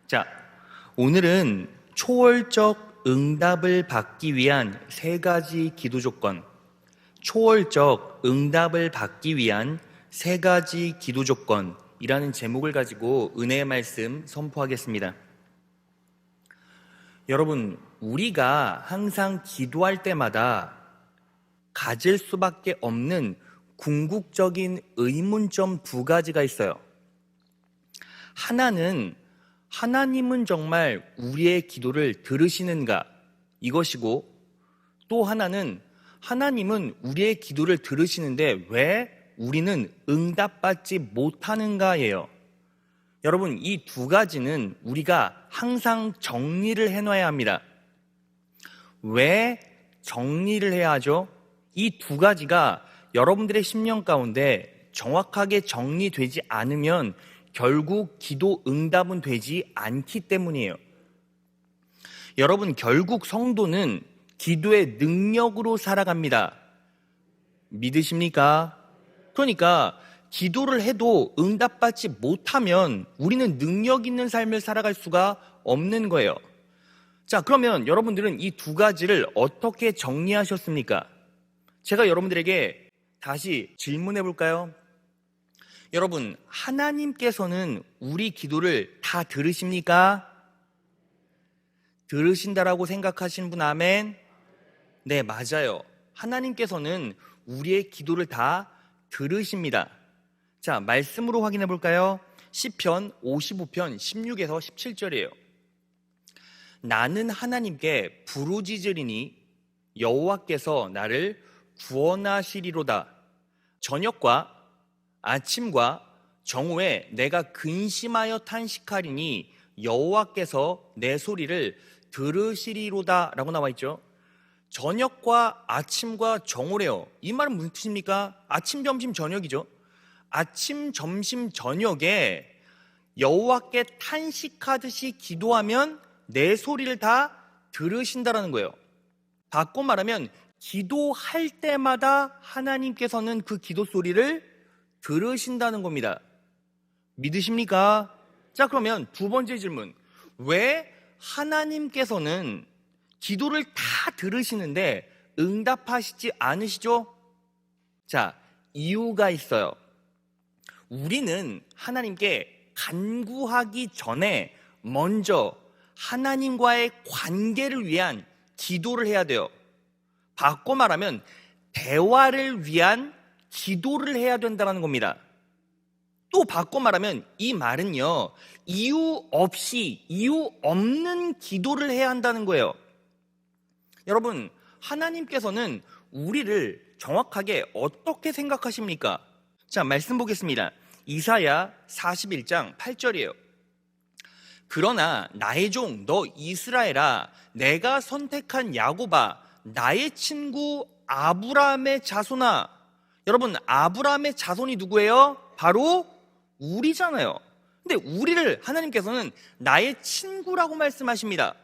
자, 오늘은 초월적 응답을 받기 위한 세 가지 기도 조건, 초월적 응답을 받기 위한 세 가지 기도 조건이라는 제목을 가지고 은혜의 말씀 선포하겠습니다. 여러분, 우리가 항상 기도할 때마다 가질 수밖에 없는 궁극적인 의문점 두 가지가 있어요. 하나는 하나님은 정말 우리의 기도를 들으시는가? 이것이고, 또 하나는 하나님은 우리의 기도를 들으시는데 왜 우리는 응답받지 못하는가예요. 여러분, 이 두 가지는 우리가 항상 정리를 해놔야 합니다. 왜 정리를 해야 하죠? 이 두 가지가 여러분들의 심령 가운데 정확하게 정리되지 않으면 결국 기도 응답은 되지 않기 때문이에요. 여러분, 결국 성도는 기도의 능력으로 살아갑니다. 믿으십니까? 그러니까 기도를 해도 응답받지 못하면 우리는 능력 있는 삶을 살아갈 수가 없는 거예요. 자, 그러면 여러분들은 이 두 가지를 어떻게 정리하셨습니까? 제가 여러분들에게 다시 질문해 볼까요? 여러분, 하나님께서는 우리 기도를 다 들으십니까? 들으신다라고 생각하시는 분 아멘? 네, 맞아요. 하나님께서는 우리의 기도를 다 들으십니다. 자, 말씀으로 확인해 볼까요? 시편 55편 16에서 17절이에요. 나는 하나님께 부르짖으리니 여호와께서 나를 구원하시리로다. 저녁과 아침과 정오에 내가 근심하여 탄식하리니 여호와께서 내 소리를 들으시리로다 라고 나와 있죠. 저녁과 아침과 정오래요. 이 말은 무슨 뜻입니까? 아침, 점심, 저녁이죠. 아침, 점심, 저녁에 여호와께 탄식하듯이 기도하면 내 소리를 다 들으신다라는 거예요. 바꿔 말하면 기도할 때마다 하나님께서는 그 기도 소리를 들으신다는 겁니다. 믿으십니까? 자, 그러면 두 번째 질문. 왜 하나님께서는 기도를 다 들으시는데 응답하시지 않으시죠? 자, 이유가 있어요. 우리는 하나님께 간구하기 전에 먼저 하나님과의 관계를 위한 기도를 해야 돼요. 바꿔 말하면 대화를 위한 기도를 해야 된다는 겁니다. 또 바꿔 말하면 이 말은요, 이유 없이, 이유 없는 기도를 해야 한다는 거예요. 여러분, 하나님께서는 우리를 정확하게 어떻게 생각하십니까? 자, 말씀 보겠습니다. 이사야 41장 8절이에요. 그러나 나의 종 너 이스라엘아, 내가 선택한 야곱아, 나의 친구 아브라함의 자손아. 여러분, 아브라함의 자손이 누구예요? 바로 우리잖아요. 근데 우리를 하나님께서는 나의 친구라고 말씀하십니다.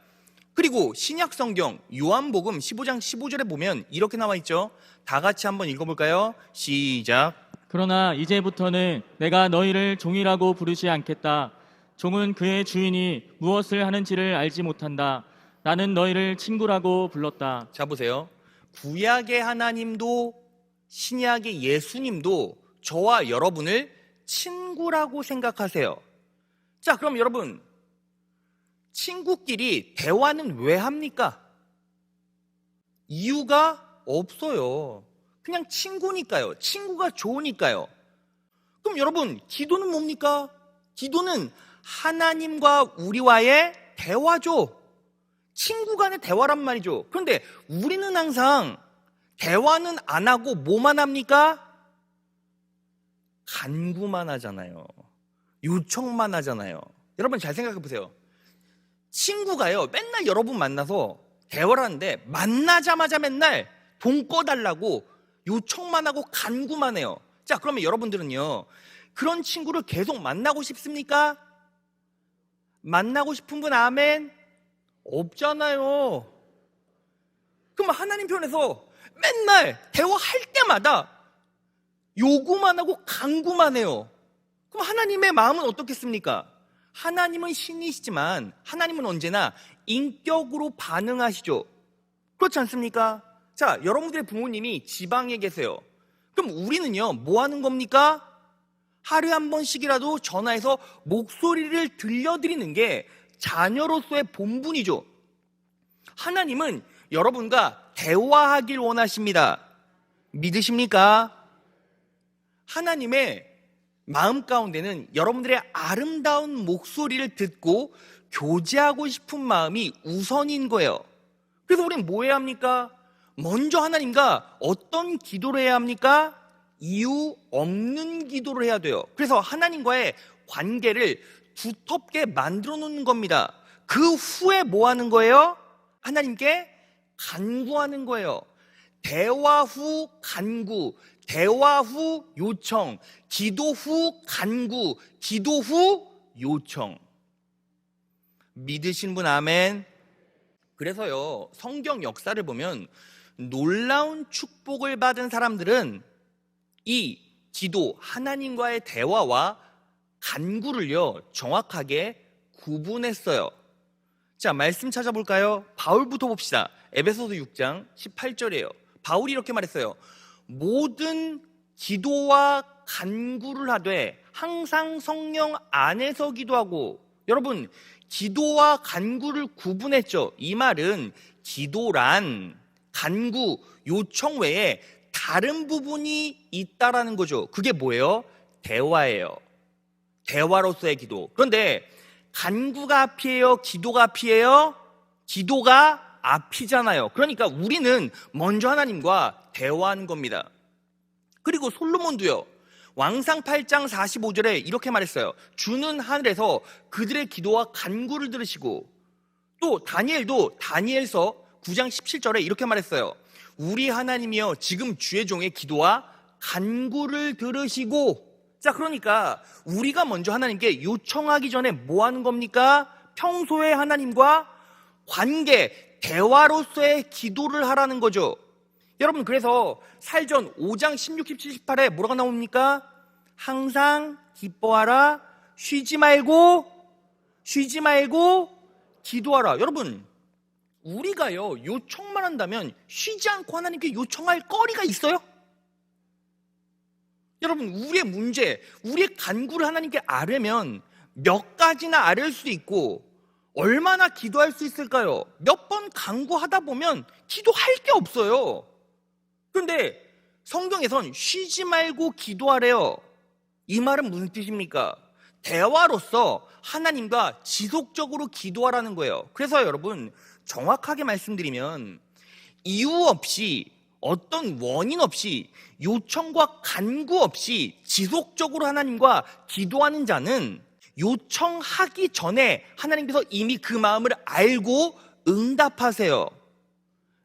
그리고 신약 성경 요한복음 15장 15절에 보면 이렇게 나와 있죠. 다 같이 한번 읽어볼까요? 시작. 그러나 이제부터는 내가 너희를 종이라고 부르지 않겠다. 종은 그의 주인이 무엇을 하는지를 알지 못한다. 나는 너희를 친구라고 불렀다. 자, 보세요. 구약의 하나님도 신약의 예수님도 저와 여러분을 친구라고 생각하세요. 자, 그럼 여러분, 친구끼리 대화는 왜 합니까? 이유가 없어요. 그냥 친구니까요. 친구가 좋으니까요. 그럼 여러분, 기도는 뭡니까? 기도는 하나님과 우리와의 대화죠. 친구 간의 대화란 말이죠. 그런데 우리는 항상 대화는 안 하고 뭐만 합니까? 간구만 하잖아요. 요청만 하잖아요. 여러분, 잘 생각해 보세요. 친구가요, 맨날 여러분 만나서 대화를 하는데 만나자마자 맨날 돈 꺼달라고 요청만 하고 간구만 해요. 자, 그러면 여러분들은요, 그런 친구를 계속 만나고 싶습니까? 만나고 싶은 분 아멘? 없잖아요. 그럼 하나님 편에서 맨날 대화할 때마다 요구만 하고 간구만 해요. 그럼 하나님의 마음은 어떻겠습니까? 하나님은 신이시지만 하나님은 언제나 인격으로 반응하시죠. 그렇지 않습니까? 자, 여러분들의 부모님이 지방에 계세요. 그럼 우리는요, 뭐 하는 겁니까? 하루에 한 번씩이라도 전화해서 목소리를 들려드리는 게 자녀로서의 본분이죠. 하나님은 여러분과 대화하길 원하십니다. 믿으십니까? 하나님의 마음 가운데는 여러분들의 아름다운 목소리를 듣고 교제하고 싶은 마음이 우선인 거예요. 그래서 우리는 뭐 해야 합니까? 먼저 하나님과 어떤 기도를 해야 합니까? 이유 없는 기도를 해야 돼요. 그래서 하나님과의 관계를 두텁게 만들어 놓는 겁니다. 그 후에 뭐 하는 거예요? 하나님께 간구하는 거예요. 대화 후 간구, 대화 후 요청, 기도 후 간구, 기도 후 요청. 믿으신 분 아멘. 그래서요, 성경 역사를 보면 놀라운 축복을 받은 사람들은 이 기도, 하나님과의 대화와 간구를요, 정확하게 구분했어요. 자, 말씀 찾아볼까요? 바울부터 봅시다. 에베소서 6장 18절이에요. 바울이 이렇게 말했어요. 모든 기도와 간구를 하되 항상 성령 안에서 기도하고. 여러분, 기도와 간구를 구분했죠. 이 말은 기도란 간구, 요청 외에 다른 부분이 있다라는 거죠. 그게 뭐예요? 대화예요. 대화로서의 기도. 그런데 간구가 앞이에요? 기도가 앞이에요? 기도가 앞이잖아요. 그러니까 우리는 먼저 하나님과 대화하는 겁니다. 그리고 솔로몬도요, 왕상 8장 45절에 이렇게 말했어요. 주는 하늘에서 그들의 기도와 간구를 들으시고, 또 다니엘도 다니엘서 9장 17절에 이렇게 말했어요. 우리 하나님이여 지금 주의 종의 기도와 간구를 들으시고. 자, 그러니까 우리가 먼저 하나님께 요청하기 전에 뭐 하는 겁니까? 평소에 하나님과 관계, 대화로서의 기도를 하라는 거죠. 여러분, 그래서 살전 5장 16, 17, 18에 뭐라고 나옵니까? 항상 기뻐하라, 쉬지 말고 기도하라. 여러분, 우리가요, 요청만 한다면 쉬지 않고 하나님께 요청할 거리가 있어요? 여러분, 우리의 문제, 우리의 간구를 하나님께 아뢰면 몇 가지나 아뢰을 수도 있고, 얼마나 기도할 수 있을까요? 몇 번 간구하다 보면 기도할 게 없어요. 그런데 성경에선 쉬지 말고 기도하래요. 이 말은 무슨 뜻입니까? 대화로서 하나님과 지속적으로 기도하라는 거예요. 그래서 여러분, 정확하게 말씀드리면 이유 없이, 어떤 원인 없이, 요청과 간구 없이 지속적으로 하나님과 기도하는 자는 요청하기 전에 하나님께서 이미 그 마음을 알고 응답하세요.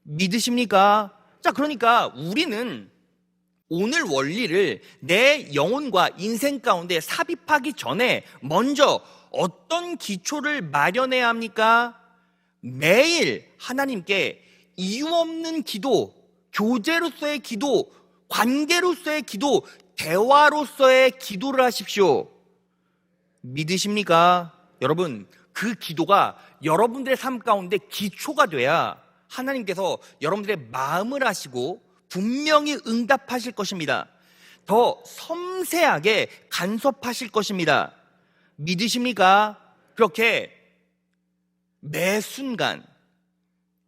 믿으십니까? 자, 그러니까 우리는 오늘 원리를 내 영혼과 인생 가운데 삽입하기 전에 먼저 어떤 기초를 마련해야 합니까? 매일 하나님께 이유 없는 기도, 교제로서의 기도, 관계로서의 기도, 대화로서의 기도를 하십시오. 믿으십니까? 여러분, 그 기도가 여러분들의 삶 가운데 기초가 돼야 하나님께서 여러분들의 마음을 아시고 분명히 응답하실 것입니다. 더 섬세하게 간섭하실 것입니다. 믿으십니까? 그렇게 매 순간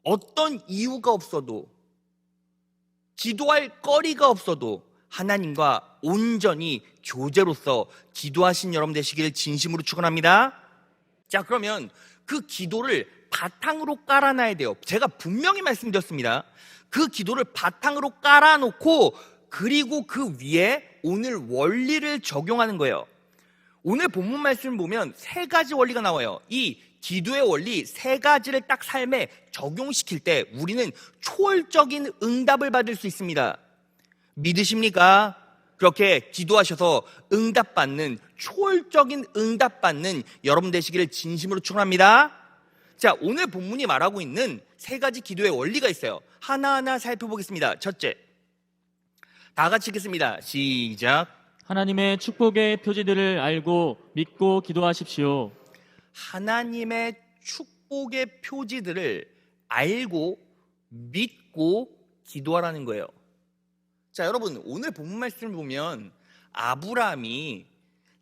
어떤 이유가 없어도, 기도할 거리가 없어도 하나님과 온전히 교제로서 기도하신 여러분 되시기를 진심으로 축원합니다. 자, 그러면 그 기도를 바탕으로 깔아놔야 돼요. 제가 분명히 말씀드렸습니다. 그 기도를 바탕으로 깔아놓고, 그리고 그 위에 오늘 원리를 적용하는 거예요. 오늘 본문 말씀을 보면 세 가지 원리가 나와요. 이 기도의 원리 세 가지를 딱 삶에 적용시킬 때 우리는 초월적인 응답을 받을 수 있습니다. 믿으십니까? 그렇게 기도하셔서 응답받는, 초월적인 응답받는 여러분 되시기를 진심으로 축원합니다. 자, 오늘 본문이 말하고 있는 세 가지 기도의 원리가 있어요. 하나하나 살펴보겠습니다. 첫째, 다 같이 읽겠습니다. 시작. 하나님의 축복의 표지들을 알고 믿고 기도하십시오. 하나님의 축복의 표지들을 알고 믿고 기도하라는 거예요. 자, 여러분, 오늘 본문 말씀을 보면 아브라함이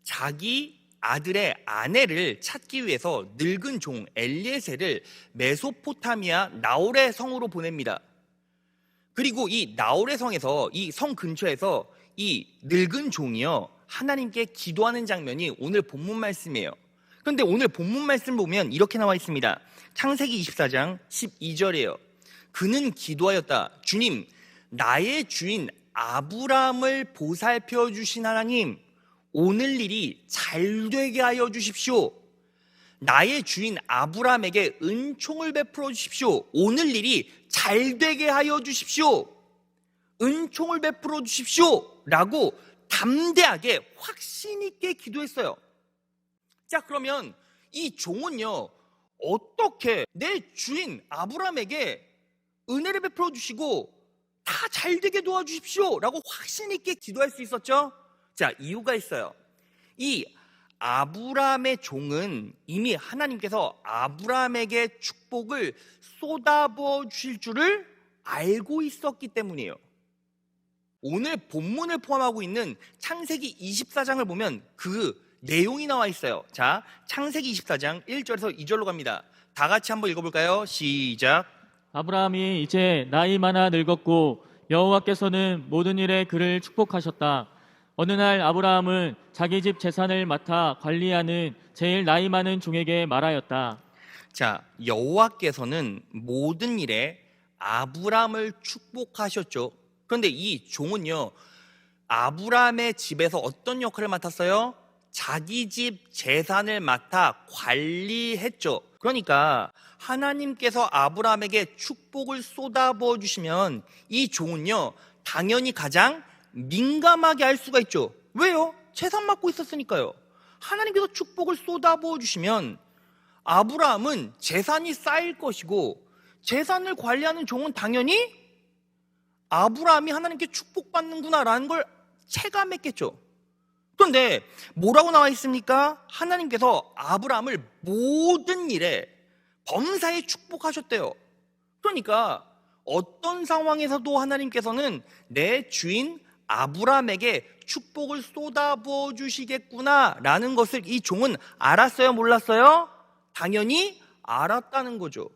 자기 아들의 아내를 찾기 위해서 늙은 종 엘리에셀을 메소포타미아 나홀의 성으로 보냅니다. 그리고 이 나홀의 성에서, 이 성 근처에서 이 늙은 종이요 하나님께 기도하는 장면이 오늘 본문 말씀이에요. 그런데 오늘 본문 말씀 보면 이렇게 나와 있습니다. 창세기 24장 12절이에요. 그는 기도하였다. 주님, 나의 주인 아브라함을 보살펴 주신 하나님, 오늘 일이 잘 되게 하여 주십시오. 나의 주인 아브라함에게 은총을 베풀어 주십시오. 오늘 일이 잘 되게 하여 주십시오. 은총을 베풀어 주십시오. 라고 담대하게 확신 있게 기도했어요. 자, 그러면 이 종은요, 어떻게 내 주인 아브라함에게 은혜를 베풀어 주시고 다 잘되게 도와주십시오 라고 확신 있게 기도할 수 있었죠? 자, 이유가 있어요. 이 아브라함의 종은 이미 하나님께서 아브라함에게 축복을 쏟아부어 주실 줄을 알고 있었기 때문이에요. 오늘 본문을 포함하고 있는 창세기 24장을 보면 그 내용이 나와 있어요. 자, 창세기 24장 1절에서 2절로 갑니다. 다 같이 한번 읽어볼까요? 시작. 아브라함이 이제 나이 많아 늙었고 여호와께서는 모든 일에 그를 축복하셨다. 어느 날 아브라함은 자기 집 재산을 맡아 관리하는 제일 나이 많은 종에게 말하였다. 자, 여호와께서는 모든 일에 아브라함을 축복하셨죠. 그런데 이 종은요, 아브라함의 집에서 어떤 역할을 맡았어요? 자기 집 재산을 맡아 관리했죠. 그러니까 하나님께서 아브라함에게 축복을 쏟아부어 주시면 이 종은요, 당연히 가장 민감하게 할 수가 있죠. 왜요? 재산 맡고 있었으니까요. 하나님께서 축복을 쏟아부어 주시면 아브라함은 재산이 쌓일 것이고, 재산을 관리하는 종은 당연히 아브라함이 하나님께 축복받는구나라는 걸 체감했겠죠. 그런데 뭐라고 나와 있습니까? 하나님께서 아브라함을 모든 일에 범사에 축복하셨대요. 그러니까 어떤 상황에서도 하나님께서는 내 주인 아브라함에게 축복을 쏟아부어 주시겠구나라는 것을 이 종은 알았어요, 몰랐어요? 당연히 알았다는 거죠.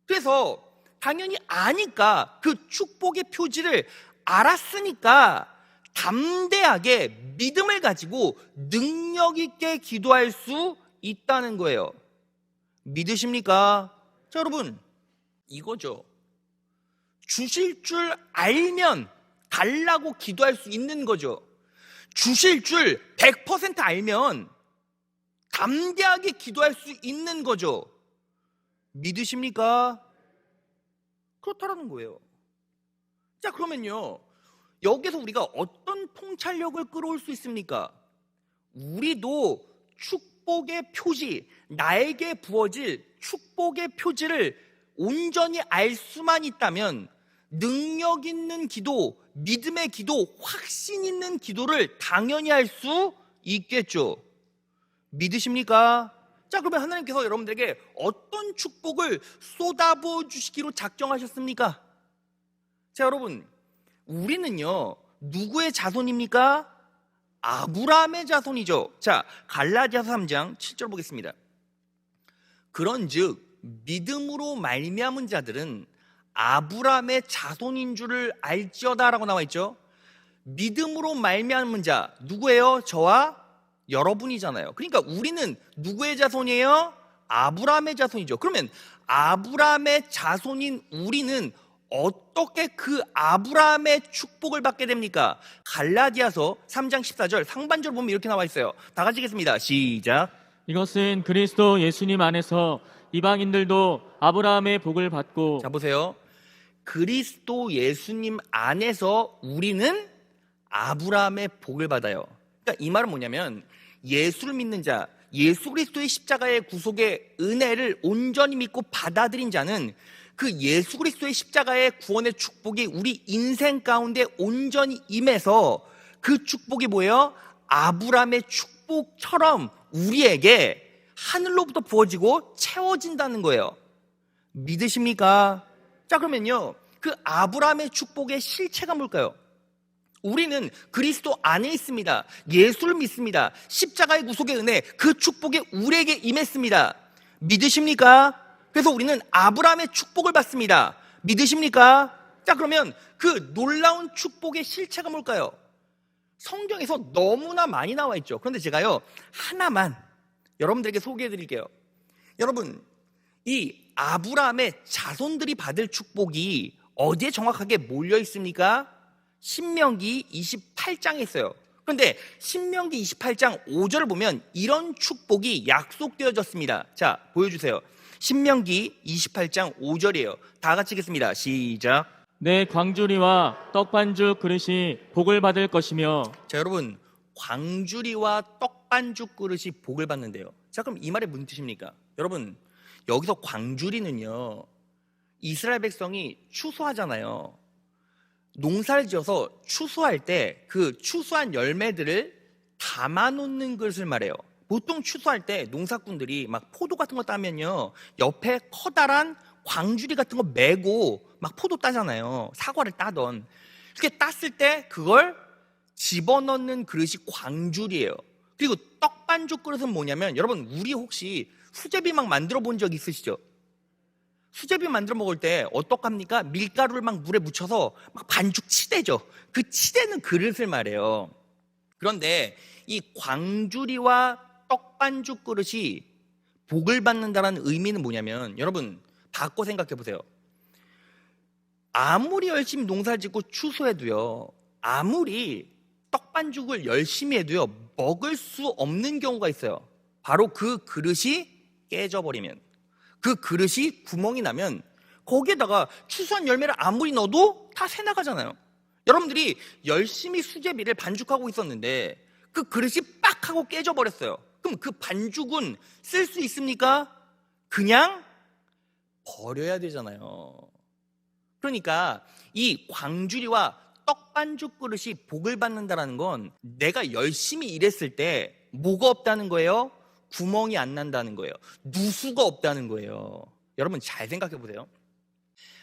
그래서 당연히 아니까, 그 축복의 표지를 알았으니까 담대하게 믿음을 가지고 능력 있게 기도할 수 있다는 거예요. 믿으십니까? 자, 여러분, 이거죠. 주실 줄 알면 달라고 기도할 수 있는 거죠. 주실 줄 100% 알면 담대하게 기도할 수 있는 거죠. 믿으십니까? 그렇다라는 거예요. 자, 그러면요, 여기서 우리가 어떤 통찰력을 끌어올 수 있습니까? 우리도 축복의 표지, 나에게 부어질 축복의 표지를 온전히 알 수만 있다면 능력 있는 기도, 믿음의 기도, 확신 있는 기도를 당연히 할 수 있겠죠. 믿으십니까? 자, 그러면 하나님께서 여러분들에게 어떤 축복을 쏟아부어 주시기로 작정하셨습니까? 자, 여러분, 우리는요, 누구의 자손입니까? 아브라함의 자손이죠. 자, 갈라디아서 3장 7절 보겠습니다. 그런즉 믿음으로 말미암은 자들은 아브라함의 자손인 줄을 알지어다라고 나와 있죠. 믿음으로 말미암은 자 누구예요? 저와 여러분이잖아요. 그러니까 우리는 누구의 자손이에요? 아브라함의 자손이죠. 그러면 아브라함의 자손인 우리는 어떻게 그 아브라함의 축복을 받게 됩니까? 갈라디아서 3장 14절 상반절 보면 이렇게 나와 있어요. 다 같이 읽겠습니다. 시작. 이것은 그리스도 예수님 안에서 이방인들도 아브라함의 복을 받고. 자, 보세요. 그리스도 예수님 안에서 우리는 아브라함의 복을 받아요. 그러니까 이 말은 뭐냐면, 예수를 믿는 자, 예수 그리스도의 십자가의 구속의 은혜를 온전히 믿고 받아들인 자는 그 예수 그리스도의 십자가의 구원의 축복이 우리 인생 가운데 온전히 임해서 그 축복이 뭐예요? 아브라함의 축복처럼 우리에게 하늘로부터 부어지고 채워진다는 거예요. 믿으십니까? 자, 그러면요, 그 아브라함의 축복의 실체가 뭘까요? 우리는 그리스도 안에 있습니다. 예수를 믿습니다. 십자가의 구속의 은혜, 그 축복이 우리에게 임했습니다. 믿으십니까? 그래서 우리는 아브라함의 축복을 받습니다. 믿으십니까? 자, 그러면 그 놀라운 축복의 실체가 뭘까요? 성경에서 너무나 많이 나와 있죠. 그런데 제가요, 하나만 여러분들에게 소개해 드릴게요. 여러분, 이 아브라함의 자손들이 받을 축복이 어디에 정확하게 몰려 있습니까? 신명기 28장에 있어요. 그런데 신명기 28장 5절을 보면 이런 축복이 약속되어졌습니다. 자, 보여주세요. 신명기 28장 5절이에요. 다 같이 읽겠습니다. 시작. 내 광주리와 떡반죽 그릇이 복을 받을 것이며. 자, 여러분, 광주리와 떡반죽 그릇이 복을 받는데요. 자, 그럼 이 말의 무슨 뜻입니까? 여러분, 여기서 광주리는요, 이스라엘 백성이 추수하잖아요. 농사를 지어서 추수할 때 그 추수한 열매들을 담아놓는 것을 말해요. 보통 추수할 때 농사꾼들이 막 포도 같은 거 따면요, 옆에 커다란 광주리 같은 거 메고 막 포도 따잖아요. 사과를 따던. 이렇게 땄을 때 그걸 집어넣는 그릇이 광주리예요. 그리고 떡반죽 그릇은 뭐냐면, 여러분, 우리 혹시 수제비 막 만들어 본 적 있으시죠? 수제비 만들어 먹을 때 어떡합니까? 밀가루를 막 물에 묻혀서 막 반죽 치대죠. 그 치대는 그릇을 말해요. 그런데 이 광주리와 떡반죽 그릇이 복을 받는다는 의미는 뭐냐면, 여러분, 바꿔 생각해 보세요. 아무리 열심히 농사를 짓고 추수해도요, 아무리 떡반죽을 열심히 해도요, 먹을 수 없는 경우가 있어요. 바로 그 그릇이 깨져버리면, 그 그릇이 구멍이 나면 거기에다가 추수한 열매를 아무리 넣어도 다 새나가잖아요. 여러분들이 열심히 수제비를 반죽하고 있었는데 그 그릇이 빡 하고 깨져버렸어요. 그럼 그 반죽은 쓸 수 있습니까? 그냥 버려야 되잖아요. 그러니까 이 광주리와 떡반죽 그릇이 복을 받는다는 건 내가 열심히 일했을 때 뭐가 없다는 거예요? 구멍이 안 난다는 거예요. 누수가 없다는 거예요. 여러분, 잘 생각해 보세요.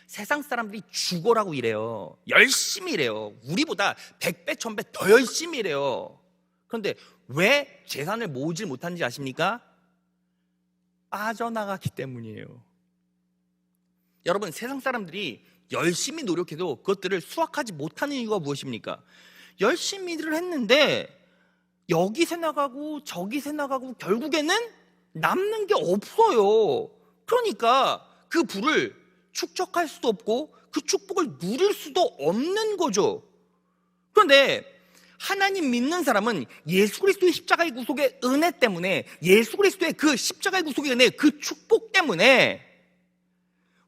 세상 사람들이 죽어라고 일해요. 열심히 일해요. 우리보다 100배, 1000배 더 열심히 일해요. 그런데 왜 재산을 모으지 못하는지 아십니까? 빠져나갔기 때문이에요. 여러분, 세상 사람들이 열심히 노력해도 그것들을 수확하지 못하는 이유가 무엇입니까? 열심히 일을 했는데 여기 새나가고 저기 새나가고 결국에는 남는 게 없어요. 그러니까 그 부를 축적할 수도 없고 그 축복을 누릴 수도 없는 거죠. 그런데 하나님 믿는 사람은 예수 그리스도의 십자가의 구속의 은혜 때문에, 예수 그리스도의 그 십자가의 구속의 은혜, 그 축복 때문에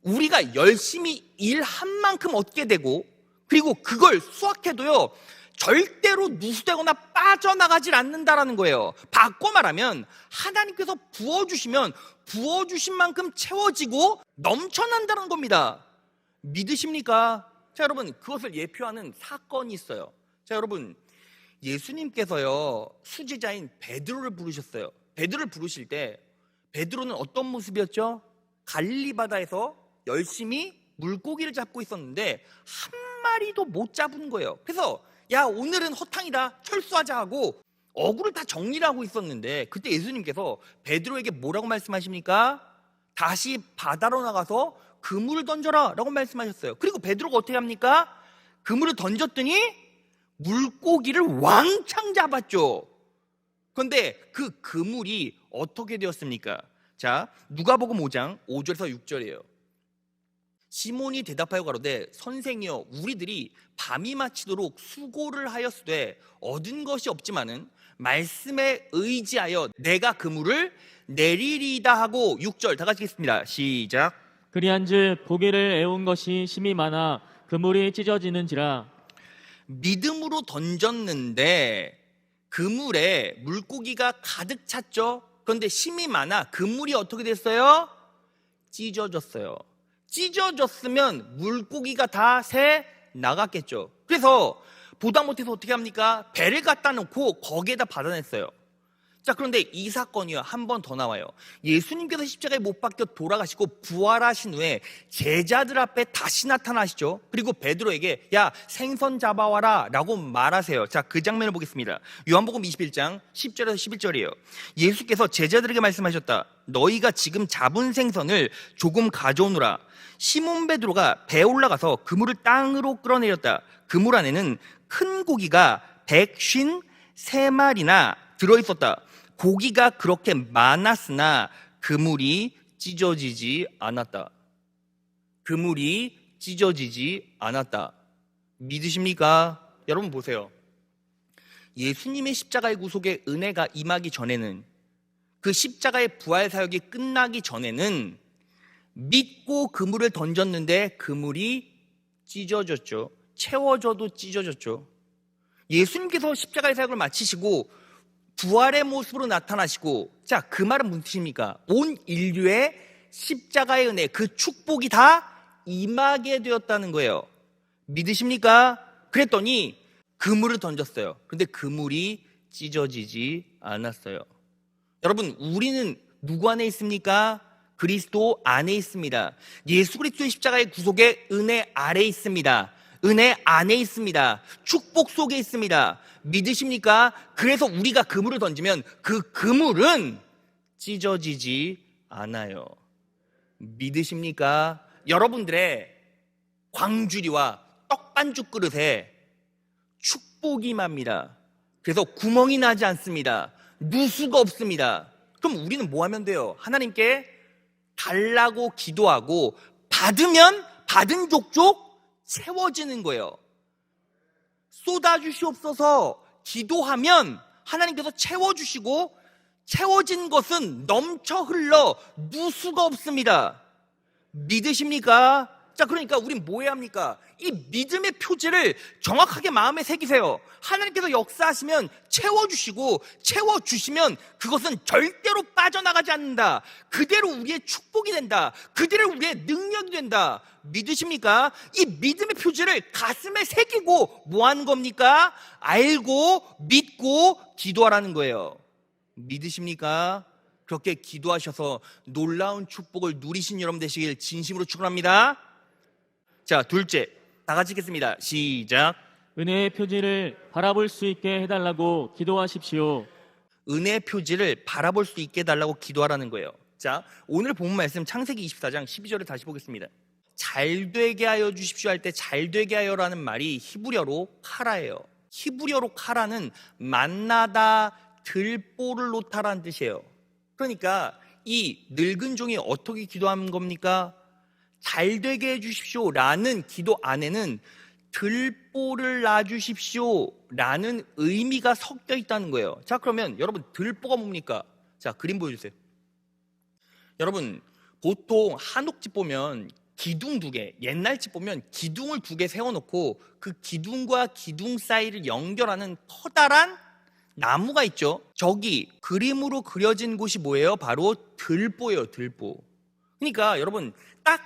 우리가 열심히 일한 만큼 얻게 되고, 그리고 그걸 수확해도요, 절대로 누수되거나 빠져나가질 않는다라는 거예요. 바꿔 말하면 하나님께서 부어주시면 부어주신 만큼 채워지고 넘쳐난다는 겁니다. 믿으십니까? 자, 여러분, 그것을 예표하는 사건이 있어요. 자, 여러분, 예수님께서요, 수제자인 베드로를 부르셨어요. 베드로를 부르실 때 베드로는 어떤 모습이었죠? 갈릴리 바다에서 열심히 물고기를 잡고 있었는데 한 마리도 못 잡은 거예요. 그래서 야, 오늘은 허탕이다, 철수하자 하고 어구를 다 정리를 하고 있었는데, 그때 예수님께서 베드로에게 뭐라고 말씀하십니까? 다시 바다로 나가서 그물을 던져라 라고 말씀하셨어요. 그리고 베드로가 어떻게 합니까? 그물을 던졌더니 물고기를 왕창 잡았죠. 그런데 그 그물이 어떻게 되었습니까? 자, 누가복음 5장 5절에서 6절이에요. 시몬이 대답하여 가로되 선생이여, 우리들이 밤이 마치도록 수고를 하였으되 얻은 것이 없지만은 말씀에 의지하여 내가 그물을 내리리이다 하고, 6절 다 같이 읽겠습니다. 시작. 그리한즉 고기를 애운 것이 심이 많아 그물이 찢어지는지라. 믿음으로 던졌는데 그물에 물고기가 가득 찼죠. 그런데 심이 많아 그물이 어떻게 됐어요? 찢어졌어요. 찢어졌으면 물고기가 다 새 나갔겠죠. 그래서 보다 못해서 어떻게 합니까? 배를 갖다 놓고 거기에다 받아냈어요. 자, 그런데 이 사건이요, 한 번 더 나와요. 예수님께서 십자가에 못 박혀 돌아가시고 부활하신 후에 제자들 앞에 다시 나타나시죠. 그리고 베드로에게 야, 생선 잡아와라 라고 말하세요. 자, 그 장면을 보겠습니다. 요한복음 21장 10절에서 11절이에요. 예수께서 제자들에게 말씀하셨다. 너희가 지금 잡은 생선을 조금 가져오느라. 시몬 베드로가 배에 올라가서 그물을 땅으로 끌어내렸다. 그물 안에는 큰 고기가 153마리나 들어있었다. 고기가 그렇게 많았으나 그물이 찢어지지 않았다. 그물이 찢어지지 않았다. 믿으십니까? 여러분 보세요. 예수님의 십자가의 구속에 은혜가 임하기 전에는, 그 십자가의 부활 사역이 끝나기 전에는 믿고 그물을 던졌는데 그물이 찢어졌죠. 채워져도 찢어졌죠. 예수님께서 십자가의 사역을 마치시고 부활의 모습으로 나타나시고, 자, 그 말은 무슨 뜻입니까? 온 인류의 십자가의 은혜, 그 축복이 다 임하게 되었다는 거예요. 믿으십니까? 그랬더니 그물을 던졌어요. 그런데 그물이 찢어지지 않았어요. 여러분, 우리는 누구 안에 있습니까? 그리스도 안에 있습니다. 예수 그리스도의 십자가의 구속의 은혜 아래 있습니다. 은혜 안에 있습니다. 축복 속에 있습니다. 믿으십니까? 그래서 우리가 그물을 던지면 그 그물은 찢어지지 않아요. 믿으십니까? 여러분들의 광주리와 떡반죽 그릇에 축복이 임합니다. 그래서 구멍이 나지 않습니다. 누수가 없습니다. 그럼 우리는 뭐 하면 돼요? 하나님께 달라고 기도하고 받으면 받은 족족 채워지는 거예요. 쏟아주시옵소서 기도하면 하나님께서 채워주시고, 채워진 것은 넘쳐 흘러 누수가 없습니다. 믿으십니까? 자, 그러니까 우린 뭐 해야 합니까? 이 믿음의 표지를 정확하게 마음에 새기세요. 하나님께서 역사하시면 채워주시고, 채워주시면 그것은 절대로 빠져나가지 않는다. 그대로 우리의 축복이 된다. 그대로 우리의 능력이 된다. 믿으십니까? 이 믿음의 표지를 가슴에 새기고 뭐 하는 겁니까? 알고 믿고 기도하라는 거예요. 믿으십니까? 그렇게 기도하셔서 놀라운 축복을 누리신 여러분 되시길 진심으로 축원합니다. 자, 둘째, 다 같이 읽겠습니다. 시작. 은혜의 표지를 바라볼 수 있게 해달라고 기도하십시오. 은혜의 표지를 바라볼 수 있게 해달라고 기도하라는 거예요. 자, 오늘 본 말씀 창세기 24장 12절을 다시 보겠습니다. 잘 되게 하여 주십시오 할 때 잘 되게 하여라는 말이 히브리어로 카라예요. 히브리어로 카라는 만나다 들보를 놓다라는 뜻이에요. 그러니까 이 늙은 종이 어떻게 기도한 겁니까? 잘 되게 해주십시오 라는 기도 안에는 들보를 놔주십시오 라는 의미가 섞여 있다는 거예요. 자, 그러면 여러분, 들보가 뭡니까? 자, 그림 보여주세요. 여러분, 보통 한옥집 보면 기둥 2개, 옛날 집 보면 기둥을 2개 세워놓고 그 기둥과 기둥 사이를 연결하는 커다란 나무가 있죠. 저기 그림으로 그려진 곳이 뭐예요? 바로 들보예요. 들보. 그러니까 여러분, 딱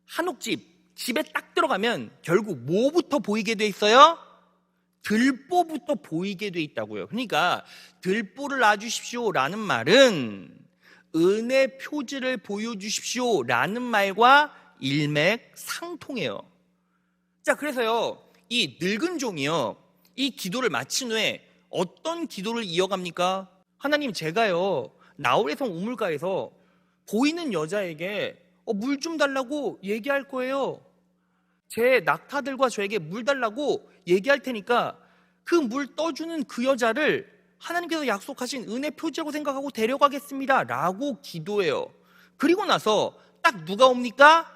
한옥집 집에 딱 들어가면 결국 뭐부터 보이게 돼 있어요? 들보부터 보이게 돼 있다고요. 그러니까 들보를 놔주십시오 라는 말은 은혜 표지를 보여주십시오 라는 말과 일맥상통해요. 자, 그래서요, 이 늙은 종이요, 이 기도를 마친 후에 어떤 기도를 이어갑니까? 하나님, 제가요 나홀에성 우물가에서 보이는 여자에게 물 좀 달라고 얘기할 거예요. 제 낙타들과 저에게 물 달라고 얘기할 테니까 그 물 떠주는 그 여자를 하나님께서 약속하신 은혜 표지라고 생각하고 데려가겠습니다 라고 기도해요. 그리고 나서 딱 누가 옵니까?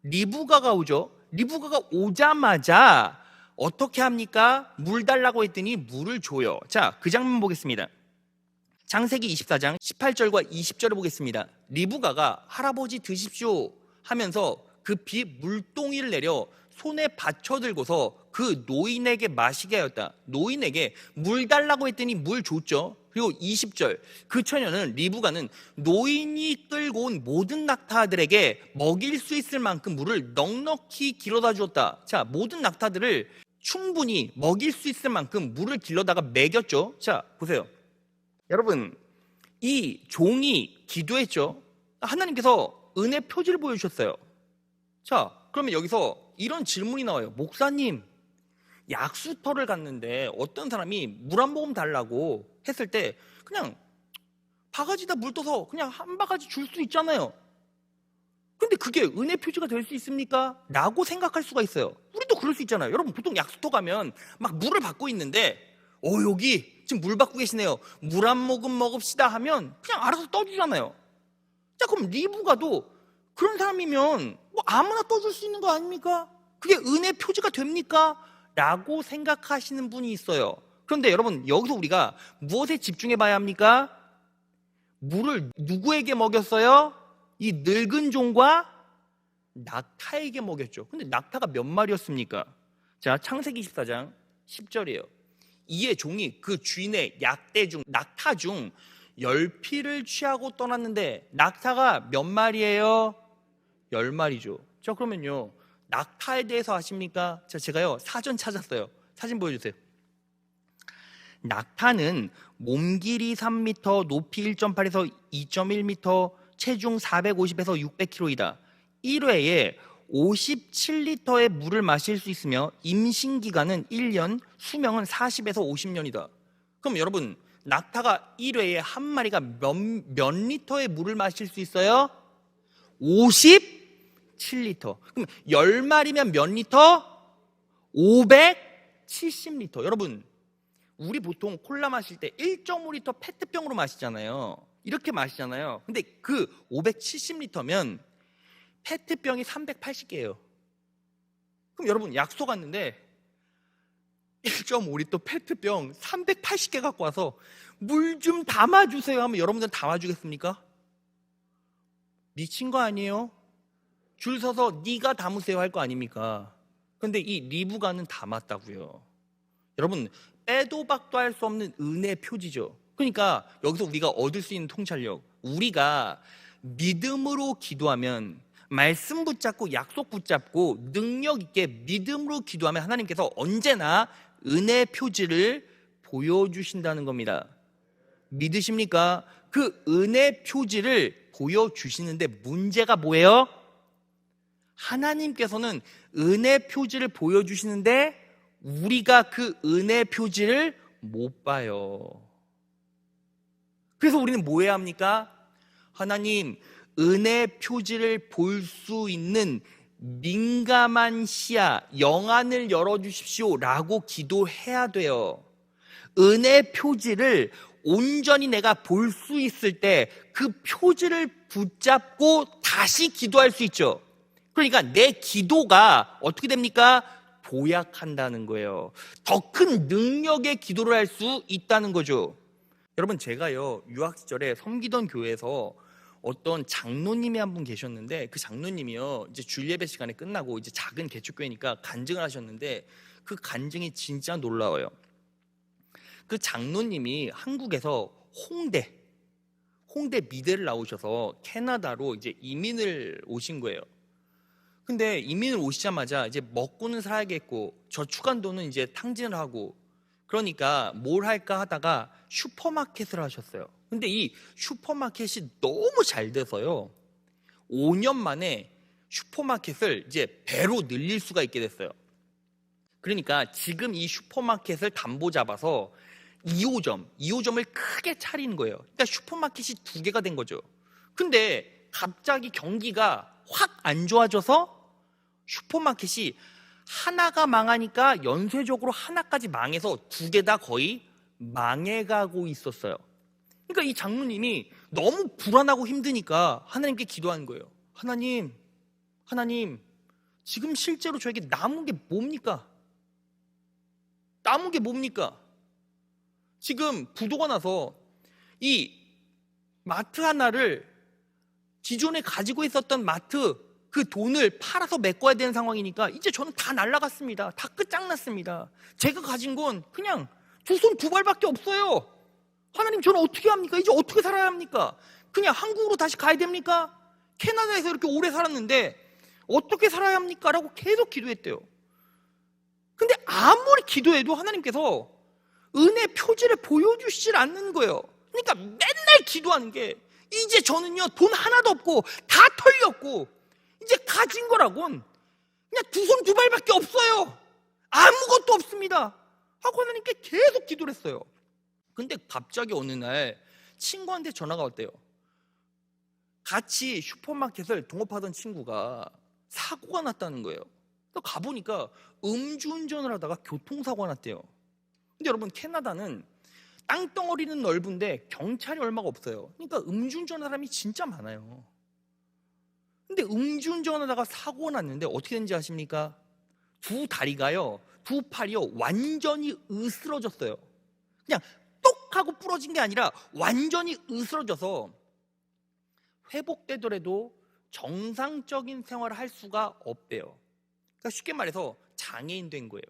리브가가 오죠. 리브가가 오자마자 어떻게 합니까? 물 달라고 했더니 물을 줘요. 자, 그 장면 보겠습니다. 창세기 24장 18절과 20절을 보겠습니다. 리브가가 할아버지 드십시오 하면서 급히 물동이를 내려 손에 받쳐들고서 그 노인에게 마시게 하였다. 노인에게 물 달라고 했더니 물 줬죠. 그리고 20절, 그 처녀는 리브가는 노인이 끌고 온 모든 낙타들에게 먹일 수 있을 만큼 물을 넉넉히 길어다 주었다. 자, 모든 낙타들을 충분히 먹일 수 있을 만큼 물을 길러다가 먹였죠. 자, 보세요. 여러분, 이 종이 기도했죠. 하나님께서 은혜 표지를 보여주셨어요. 자, 그러면 여기서 이런 질문이 나와요. 목사님, 약수터를 갔는데 어떤 사람이 물 한 모금 달라고 했을 때 그냥 바가지에다 물 떠서 그냥 한 바가지 줄 수 있잖아요. 근데 그게 은혜 표지가 될 수 있습니까? 라고 생각할 수가 있어요. 우리도 그럴 수 있잖아요. 여러분, 보통 약수터 가면 막 물을 받고 있는데 여기 지금 물 받고 계시네요. 물 한 모금 먹읍시다 하면 그냥 알아서 떠주잖아요. 자, 그럼 리브가도 그런 사람이면 뭐 아무나 떠줄 수 있는 거 아닙니까? 그게 은혜 표지가 됩니까? 라고 생각하시는 분이 있어요. 그런데 여러분, 여기서 우리가 무엇에 집중해 봐야 합니까? 물을 누구에게 먹였어요? 이 늙은 종과 낙타에게 먹였죠. 근데 낙타가 몇 마리였습니까? 자, 창세기 24장 10절이에요. 이에 종이 그 주인의 약대 중 낙타 중 10피를 취하고 떠났는데 낙타가 몇 마리예요? 10마리죠. 자, 그러면요, 낙타에 대해서 아십니까? 자, 제가요 사전 찾았어요. 사진 보여주세요. 낙타는 몸 길이 3m, 높이 1.8에서 2.1m, 체중 450에서 600kg이다. 1회에 57리터의 물을 마실 수 있으며 임신 기간은 1년, 수명은 40에서 50년이다. 그럼 여러분, 낙타가 1회에 한 마리가 몇 리터의 물을 마실 수 있어요? 57리터. 그럼 10마리면 몇 리터? 570리터. 여러분, 우리 보통 콜라 마실 때 1.5리터 페트병으로 마시잖아요. 이렇게 마시잖아요. 근데 그 570리터면 페트병이 380개예요. 그럼 여러분, 약속 갔는데 1.5리터 페트병 380개 갖고 와서 물 좀 담아주세요 하면 여러분들 담아주겠습니까? 미친 거 아니에요? 줄 서서 네가 담으세요 할 거 아닙니까? 근데 이 리브가는 담았다고요. 여러분, 빼도 박도 할 수 없는 은혜 표지죠. 그러니까 여기서 우리가 얻을 수 있는 통찰력, 우리가 믿음으로 기도하면, 말씀 붙잡고 약속 붙잡고 능력 있게 믿음으로 기도하면 하나님께서 언제나 은혜 표지를 보여주신다는 겁니다. 믿으십니까? 그 은혜 표지를 보여주시는데 문제가 뭐예요? 하나님께서는 은혜 표지를 보여주시는데 우리가 그 은혜 표지를 못 봐요. 그래서 우리는 뭐 해야 합니까? 하나님, 은혜 표지를 볼 수 있는 민감한 시야, 영안을 열어주십시오 라고 기도해야 돼요. 은혜 표지를 온전히 내가 볼 수 있을 때 그 표지를 붙잡고 다시 기도할 수 있죠. 그러니까 내 기도가 어떻게 됩니까? 도약한다는 거예요. 더 큰 능력의 기도를 할 수 있다는 거죠. 여러분, 제가요 유학 시절에 섬기던 교회에서 어떤 장로님이 한 분 계셨는데, 그 장로님이요 이제 주일예배 시간에 끝나고 이제 작은 개척교회니까 간증을 하셨는데 그 간증이 진짜 놀라워요. 그 장로님이 한국에서 홍대 미대를 나오셔서 캐나다로 이제 이민을 오신 거예요. 근데 이민을 오시자마자 이제 먹고는 살아야겠고 저축한 돈은 이제 탕진을 하고, 그러니까 뭘 할까 하다가 슈퍼마켓을 하셨어요. 근데 이 슈퍼마켓이 너무 잘 돼서요 5년 만에 슈퍼마켓을 이제 배로 늘릴 수가 있게 됐어요. 그러니까 지금 이 슈퍼마켓을 담보 잡아서 2호점을 크게 차리는 거예요. 그러니까 슈퍼마켓이 2개가 된 거죠. 근데 갑자기 경기가 확 안 좋아져서 슈퍼마켓이 하나가 망하니까 연쇄적으로 하나까지 망해서 2개 다 거의 망해가고 있었어요. 그러니까 이 장로님이 너무 불안하고 힘드니까 하나님께 기도하는 거예요. 하나님, 지금 실제로 저에게 남은 게 뭡니까? 지금 부도가 나서 이 마트 하나를, 기존에 가지고 있었던 마트 그 돈을 팔아서 메꿔야 되는 상황이니까 이제 저는 다 날라갔습니다. 다 끝장났습니다. 제가 가진 건 그냥 2손 2발밖에 없어요. 하나님, 저는 어떻게 합니까? 이제 어떻게 살아야 합니까? 그냥 한국으로 다시 가야 됩니까? 캐나다에서 이렇게 오래 살았는데 어떻게 살아야 합니까? 라고 계속 기도했대요. 근데 아무리 기도해도 하나님께서 은혜 표지를 보여주시질 않는 거예요. 그러니까 맨날 기도하는 게 이제 저는요 돈 하나도 없고 다 털렸고 이제 가진 거라곤 그냥 두 손 두 발밖에 없어요. 아무것도 없습니다 하고 하나님께 계속 기도를 했어요. 근데 갑자기 어느 날 친구한테 전화가 왔대요. 같이 슈퍼마켓을 동업하던 친구가 사고가 났다는 거예요. 그래서 가보니까 음주운전을 하다가 교통사고가 났대요. 근데 여러분 캐나다는 땅덩어리는 넓은데 경찰이 얼마가 없어요. 그러니까 음주운전하는 사람이 진짜 많아요. 근데 음주운전하다가 사고가 났는데 어떻게 된지 아십니까? 두 다리가요, 두 팔이요 완전히 으스러졌어요. 그냥 똑 하고 부러진 게 아니라 완전히 으스러져서 회복되더라도 정상적인 생활을 할 수가 없대요. 그러니까 쉽게 말해서 장애인 된 거예요.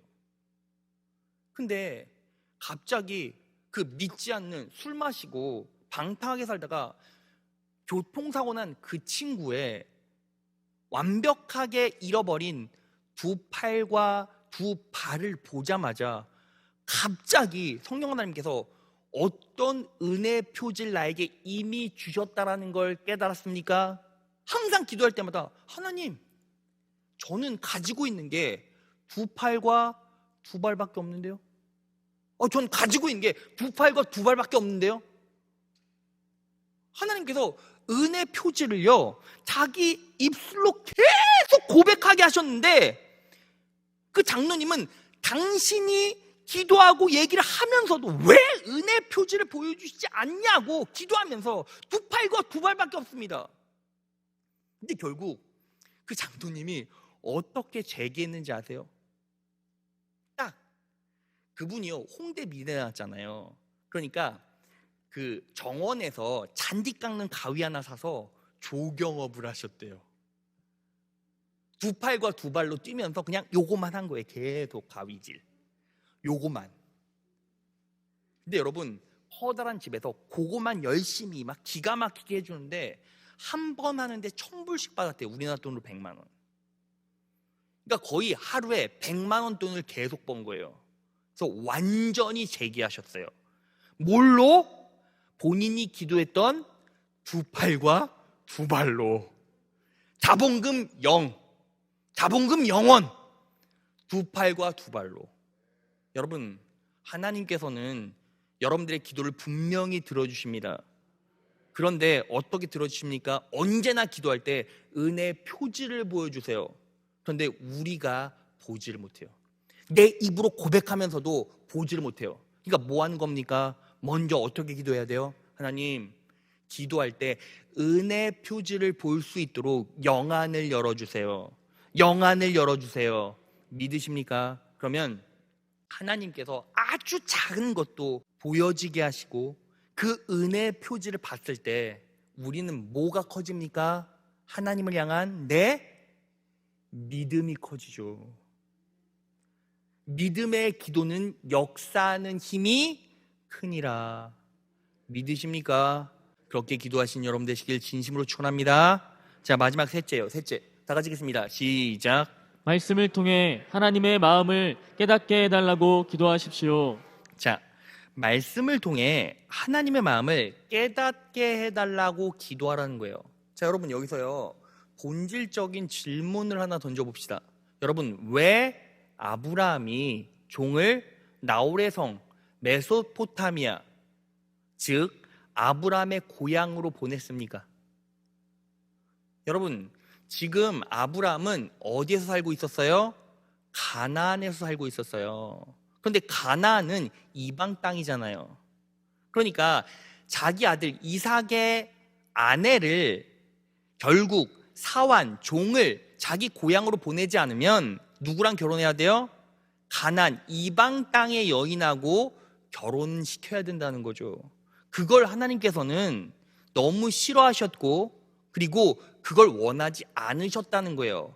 근데 갑자기 그 믿지 않는 술 마시고 방탕하게 살다가 교통사고 난 그 친구의 완벽하게 잃어버린 두 팔과 두 발을 보자마자 갑자기 성령 하나님께서 어떤 은혜 표지를 나에게 이미 주셨다라는 걸 깨달았습니까? 항상 기도할 때마다 하나님, 저는 가지고 있는 게 두 팔과 두 발밖에 없는데요. 전 가지고 있는 게 두 팔과 두 발밖에 없는데요. 하나님께서 은혜 표지를요 자기 입술로 계속 고백하게 하셨는데 그 장로님은 당신이 기도하고 얘기를 하면서도 왜 은혜 표지를 보여주시지 않냐고 기도하면서 두 팔과 두 발밖에 없습니다. 근데 결국 그 장로님이 어떻게 제기했는지 아세요? 딱 그분이요 홍대 미대 나왔잖아요. 그러니까 그 정원에서 잔디 깎는 가위 하나 사서 조경업을 하셨대요. 두 팔과 두 발로 뛰면서 그냥 요거만 한 거예요. 계속 가위질 요거만. 근데 여러분 커다란 집에서 그거만 열심히 막 기가 막히게 해주는데 한 번 하는데 1,000불씩 받았대요. 우리나라 돈으로 100만 원. 그러니까 거의 하루에 100만 원 돈을 계속 번 거예요. 그래서 완전히 재기하셨어요. 뭘로? 본인이 기도했던 두 팔과 두 발로. 자본금 0, 자본금 0원, 두 팔과 두 발로. 여러분 하나님께서는 여러분들의 기도를 분명히 들어주십니다. 그런데 어떻게 들어주십니까? 언제나 기도할 때 은혜 표지를 보여주세요. 그런데 우리가 보지를 못해요. 내 입으로 고백하면서도 보지를 못해요. 그러니까 뭐 하는 겁니까? 먼저 어떻게 기도해야 돼요? 하나님, 기도할 때 은혜 표지를 볼 수 있도록 영안을 열어주세요. 영안을 열어주세요. 믿으십니까? 그러면 하나님께서 아주 작은 것도 보여지게 하시고 그 은혜 표지를 봤을 때 우리는 뭐가 커집니까? 하나님을 향한 내 믿음이 커지죠. 믿음의 기도는 역사하는 힘이 크니라. 믿으십니까? 그렇게 기도하신 여러분 되시길 진심으로 축원합니다. 자, 마지막 셋째요. 셋째. 다 같이 읽겠습니다. 시작. 말씀을 통해 하나님의 마음을 깨닫게 해달라고 기도하십시오. 자, 말씀을 통해 하나님의 마음을 깨닫게 해달라고 기도하라는 거예요. 자, 여러분 여기서요 본질적인 질문을 하나 던져봅시다. 여러분, 왜 아브라함이 종을 나홀의 성 메소포타미아, 즉 아브라함의 고향으로 보냈습니까? 여러분, 지금 아브라함은 어디에서 살고 있었어요? 가나안에서 살고 있었어요. 그런데 가나안은 이방 땅이잖아요. 그러니까 자기 아들 이삭의 아내를 결국 사환, 종을 자기 고향으로 보내지 않으면 누구랑 결혼해야 돼요? 가나안 이방 땅의 여인하고 결혼시켜야 된다는 거죠. 그걸 하나님께서는 너무 싫어하셨고 그리고 그걸 원하지 않으셨다는 거예요.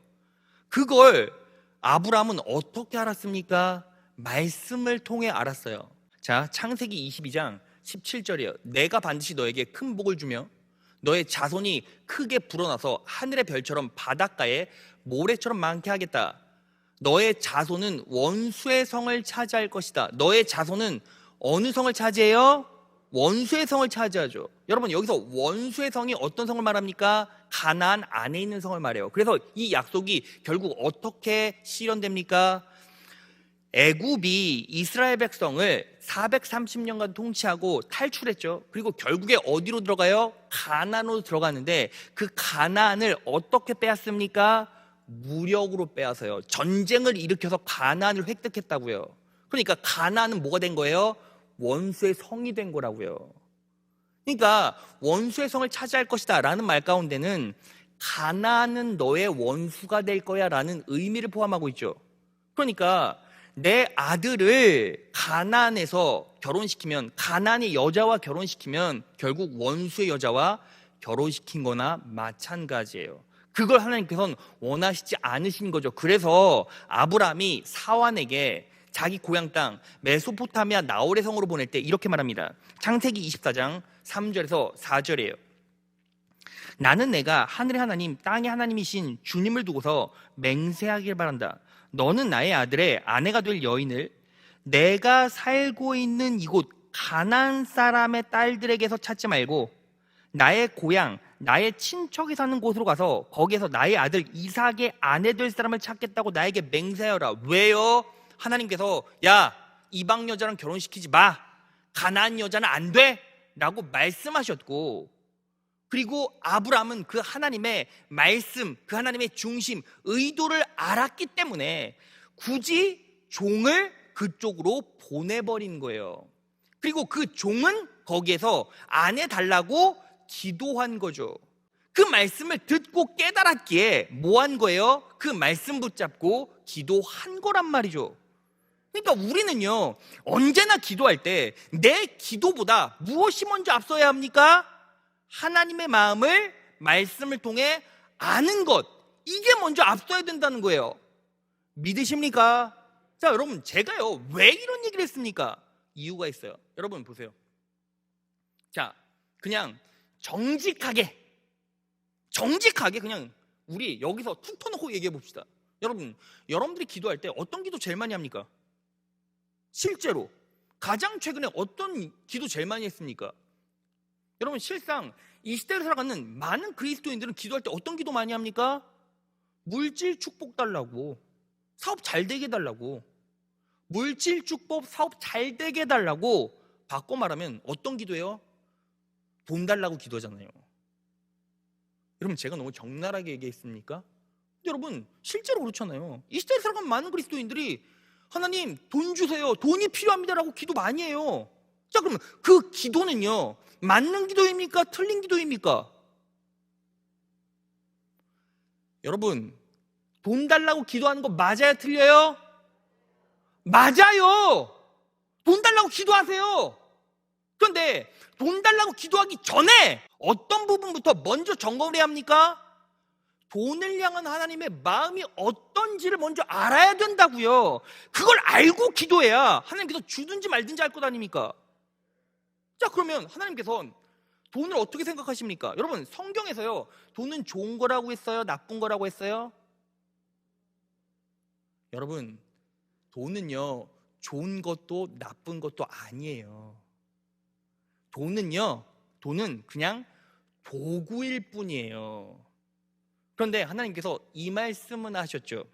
그걸 아브라함은 어떻게 알았습니까? 말씀을 통해 알았어요. 자, 창세기 22장 17절이에요. 내가 반드시 너에게 큰 복을 주며 너의 자손이 크게 불어나서 하늘의 별처럼 바닷가에 모래처럼 많게 하겠다. 너의 자손은 원수의 성을 차지할 것이다. 너의 자손은 어느 성을 차지해요? 원수의 성을 차지하죠. 여러분, 여기서 원수의 성이 어떤 성을 말합니까? 가나안 안에 있는 성을 말해요. 그래서 이 약속이 결국 어떻게 실현됩니까? 애굽이 이스라엘 백성을 430년간 통치하고 탈출했죠. 그리고 결국에 어디로 들어가요? 가나안으로 들어가는데 그 가나안을 어떻게 빼앗습니까? 무력으로 빼앗아요. 전쟁을 일으켜서 가나안을 획득했다고요. 그러니까 가나안은 뭐가 된 거예요? 원수의 성이 된 거라고요. 그러니까 원수의 성을 차지할 것이다 라는 말 가운데는 가나안은 너의 원수가 될 거야 라는 의미를 포함하고 있죠. 그러니까 내 아들을 가나안에서 결혼시키면, 가나안의 여자와 결혼시키면 결국 원수의 여자와 결혼시킨 거나 마찬가지예요. 그걸 하나님께서는 원하시지 않으신 거죠. 그래서 아브라함이 사환에게 자기 고향 땅 메소포타미아 나홀의 성으로 보낼 때 이렇게 말합니다. 창세기 24장 3절에서 4절이에요. 나는 내가 하늘의 하나님 땅의 하나님이신 주님을 두고서 맹세하길 바란다. 너는 나의 아들의 아내가 될 여인을 내가 살고 있는 이곳 가나안 사람의 딸들에게서 찾지 말고 나의 고향 나의 친척이 사는 곳으로 가서 거기에서 나의 아들 이삭의 아내 될 사람을 찾겠다고 나에게 맹세하여라. 왜요? 하나님께서 야, 이방 여자랑 결혼시키지 마, 가나안 여자는 안 돼 라고 말씀하셨고, 그리고 아브라함은 그 하나님의 말씀, 그 하나님의 중심, 의도를 알았기 때문에 굳이 종을 그쪽으로 보내버린 거예요. 그리고 그 종은 거기에서 아내 달라고 기도한 거죠. 그 말씀을 듣고 깨달았기에 뭐 한 거예요? 그 말씀 붙잡고 기도한 거란 말이죠. 그러니까 우리는요, 언제나 기도할 때 내 기도보다 무엇이 먼저 앞서야 합니까? 하나님의 마음을 말씀을 통해 아는 것, 이게 먼저 앞서야 된다는 거예요. 믿으십니까? 자, 여러분, 제가요 왜 이런 얘기를 했습니까? 이유가 있어요. 여러분 보세요. 자, 그냥 정직하게 그냥 우리 여기서 툭 터놓고 얘기해 봅시다. 여러분들이 기도할 때 어떤 기도 제일 많이 합니까? 실제로 가장 최근에 어떤 기도 제일 많이 했습니까? 여러분, 실상 이 시대를 살아가는 많은 그리스도인들은 기도할 때 어떤 기도 많이 합니까? 물질 축복 달라고, 사업 잘 되게 해달라고, 물질 축복, 사업 잘 되게 해달라고. 바꿔 말하면 어떤 기도예요? 돈 달라고 기도하잖아요. 여러분, 제가 너무 적나라하게 얘기했습니까? 근데 여러분, 실제로 그렇잖아요. 이 시대에 살아가는 많은 그리스도인들이 하나님 돈 주세요, 돈이 필요합니다라고 기도 많이 해요. 자, 그러면 그 기도는요, 맞는 기도입니까? 틀린 기도입니까? 여러분, 돈 달라고 기도하는 거 맞아요? 틀려요? 맞아요. 돈 달라고 기도하세요. 그런데 돈 달라고 기도하기 전에 어떤 부분부터 먼저 점검을 해야 합니까? 돈을 향한 하나님의 마음이 어떤지를 먼저 알아야 된다고요. 그걸 알고 기도해야 하나님께서 주든지 말든지 할 것 아닙니까? 자, 그러면 하나님께서는 돈을 어떻게 생각하십니까? 여러분, 성경에서요, 돈은 좋은 거라고 했어요? 나쁜 거라고 했어요? 여러분, 돈은요, 좋은 것도 나쁜 것도 아니에요. 돈은 그냥 도구일 뿐이에요. 그런데 하나님께서 이 말씀은 하셨죠.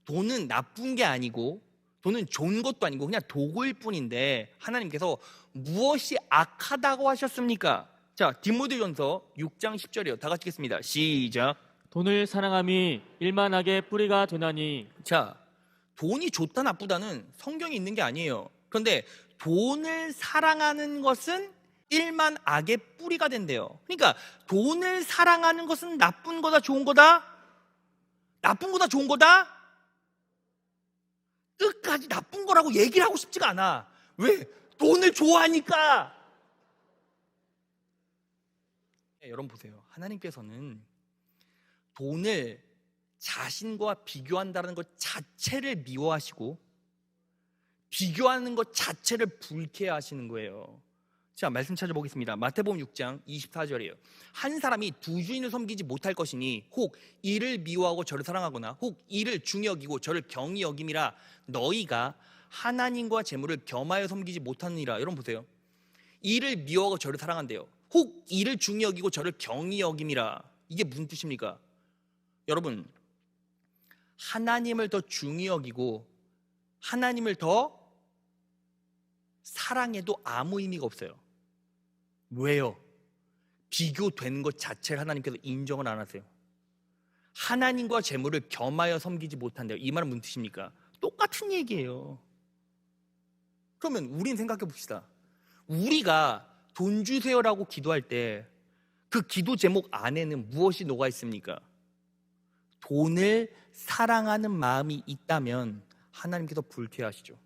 돈은 나쁜 게 아니고, 돈은 좋은 것도 아니고 그냥 도구일 뿐인데 하나님께서 무엇이 악하다고 하셨습니까? 자, 디모데전서 6장 10절이요. 다 같이 읽겠습니다. 시작. 돈을 사랑함이 일만하게 뿌리가 되나니. 자, 돈이 좋다 나쁘다는 성경에 있는 게 아니에요. 그런데 돈을 사랑하는 것은 일만 악의 뿌리가 된대요. 그러니까 돈을 사랑하는 것은 나쁜 거다 좋은 거다? 나쁜 거다 좋은 거다? 끝까지 나쁜 거라고 얘기를 하고 싶지가 않아. 왜? 돈을 좋아하니까. 네, 여러분 보세요. 하나님께서는 돈을 자신과 비교한다는 것 자체를 미워하시고 비교하는 것 자체를 불쾌하시는 거예요. 자, 말씀 찾아보겠습니다. 마태복음 6장 24절이에요. 한 사람이 두 주인을 섬기지 못할 것이니 혹 이를 미워하고 저를 사랑하거나 혹 이를 중히 여기고 저를 경히 여김이라. 너희가 하나님과 재물을 겸하여 섬기지 못하느니라. 여러분 보세요. 이를 미워하고 저를 사랑한대요. 혹 이를 중히 여기고 저를 경히 여김이라. 이게 무슨 뜻입니까? 여러분, 하나님을 더 중히 여기고 하나님을 더 사랑해도 아무 의미가 없어요. 왜요? 비교된 것 자체를 하나님께서 인정을 안 하세요. 하나님과 재물을 겸하여 섬기지 못한대요. 이 말은 무슨 뜻입니까? 똑같은 얘기예요. 그러면 우리는 생각해 봅시다. 우리가 돈 주세요라고 기도할 때 그 기도 제목 안에는 무엇이 녹아 있습니까? 돈을 사랑하는 마음이 있다면 하나님께서 불쾌하시죠.